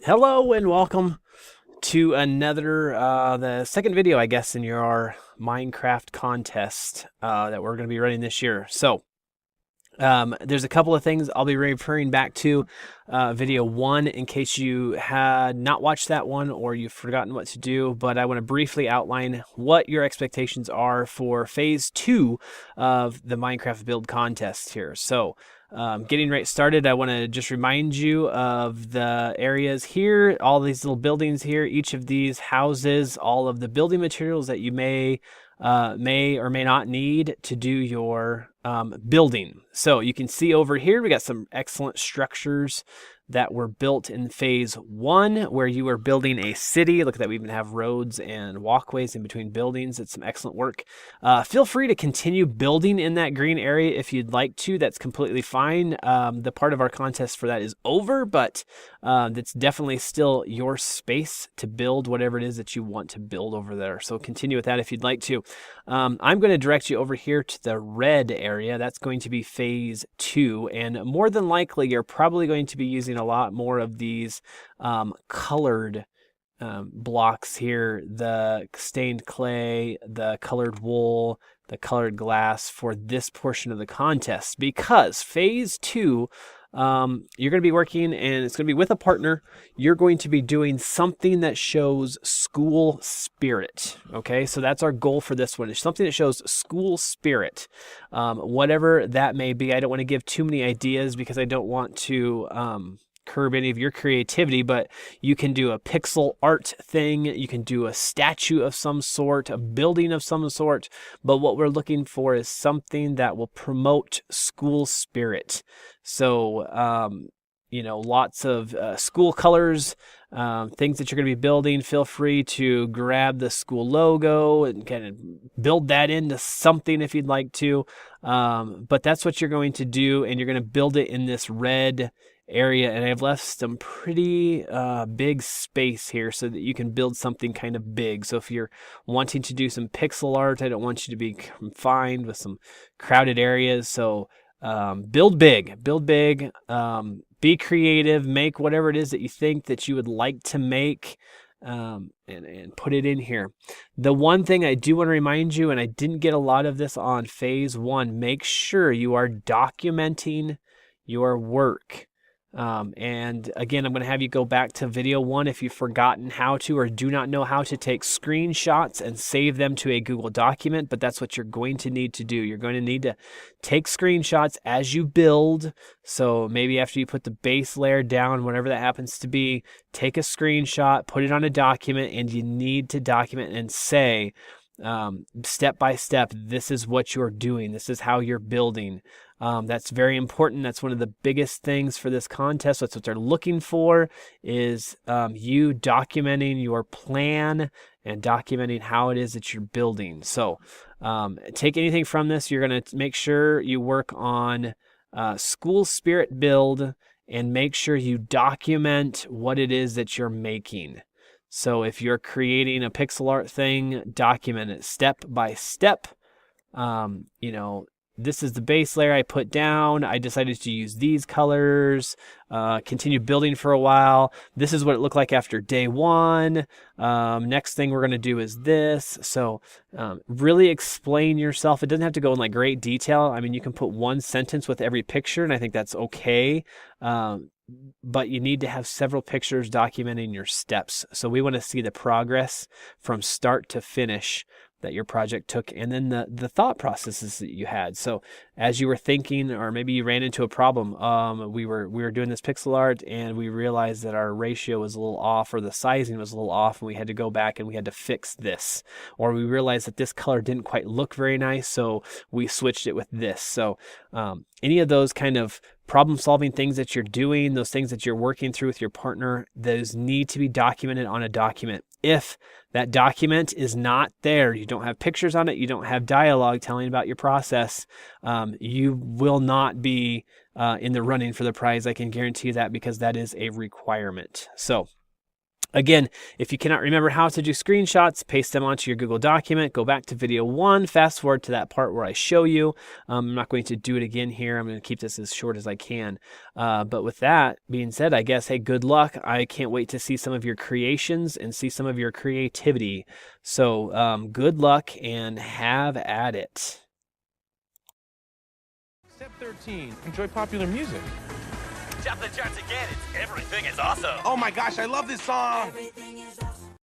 Hello and welcome to another, the second video, I guess, in your Minecraft contest that we're going to be running this year. So, there's a couple of things I'll be referring back to video one in case you had not watched that one or you've forgotten what to do, but I want to briefly outline what your expectations are for phase two of the Minecraft build contest here. So, getting right started, I want to just remind you of the areas here, all these little buildings here, each of these houses, all of the building materials that you may or may not need to do your building. So you can see over here, we got some excellent structures that were built in phase one, where you were building a city. Look at that, we even have roads and walkways in between buildings. It's some excellent work. Feel free to continue building in that green area if you'd like to. That's completely fine. The part of our contest for that is over, but that's definitely still your space to build whatever it is that you want to build over there. So continue with that if you'd like to. I'm going to direct you over here to the red area. That's going to be phase two, and more than likely you're probably going to be using a lot more of these colored blocks here, the stained clay, the colored wool, the colored glass for this portion of the contest, because phase two, you're going to be working, and it's going to be with a partner. You're going to be doing something that shows school spirit. Okay, so that's our goal for this one. It's something that shows school spirit, whatever that may be. I don't want to give too many ideas because I don't want to curb any of your creativity, but you can do a pixel art thing, you can do a statue of some sort, a building of some sort, but what we're looking for is something that will promote school spirit. So lots of school colors, things that you're going to be building. Feel free to grab the school logo and kind of build that into something if you'd like to, but that's what you're going to do, and you're going to build it in this red area, and I've left some pretty big space here so that you can build something kind of big. So if you're wanting to do some pixel art, I don't want you to be confined with some crowded areas. So build big, be creative, make whatever it is that you think that you would like to make, and put it in here. The one thing I do want to remind you, and I didn't get a lot of this on phase one, make sure you are documenting your work. And again, I'm going to have you go back to video one if you've forgotten how to or do not know how to take screenshots and save them to a Google document, but that's what you're going to need to do. You're going to need to take screenshots as you build. So maybe after you put the base layer down, whatever that happens to be, take a screenshot, put it on a document, and you need to document and say, step by step, this is what you're doing. This is how you're building. That's very important. That's one of the biggest things for this contest. That's what they're looking for, is you documenting your plan and documenting how it is that you're building. So take anything from this. You're going to make sure you work on school spirit build, and make sure you document what it is that you're making. So if you're creating a pixel art thing, document it step by step. This is the base layer I put down. I decided to use these colors, continue building for a while. This is what it looked like after day one. Next thing we're going to do is this. So really explain yourself. It doesn't have to go in like great detail. I mean, you can put one sentence with every picture, and I think that's okay. But you need to have several pictures documenting your steps. So we want to see the progress from start to finish that your project took, and then the thought processes that you had. So as you were thinking, or maybe you ran into a problem, we were doing this pixel art, and we realized that our ratio was a little off, or the sizing was a little off, and we had to go back and we had to fix this. Or we realized that this color didn't quite look very nice, so we switched it with this. So any of those kind of problem solving things that you're doing, those things that you're working through with your partner, those need to be documented on a document. If that document is not there, you don't have pictures on it, you don't have dialogue telling about your process, you will not be in the running for the prize. I can guarantee you that, because that is a requirement. So Again, if you cannot remember how to do screenshots, paste them onto your Google document, go back to video 1, fast forward to that part where I show you. I'm not going to do it again here. I'm going to keep this as short as I can. But with that being said, I guess, hey, good luck. I can't wait to see some of your creations and see some of your creativity. So good luck and have at it. Step 13, enjoy popular music. Top the charts again, it's Everything Is Awesome. Oh my gosh, I love this song. Everything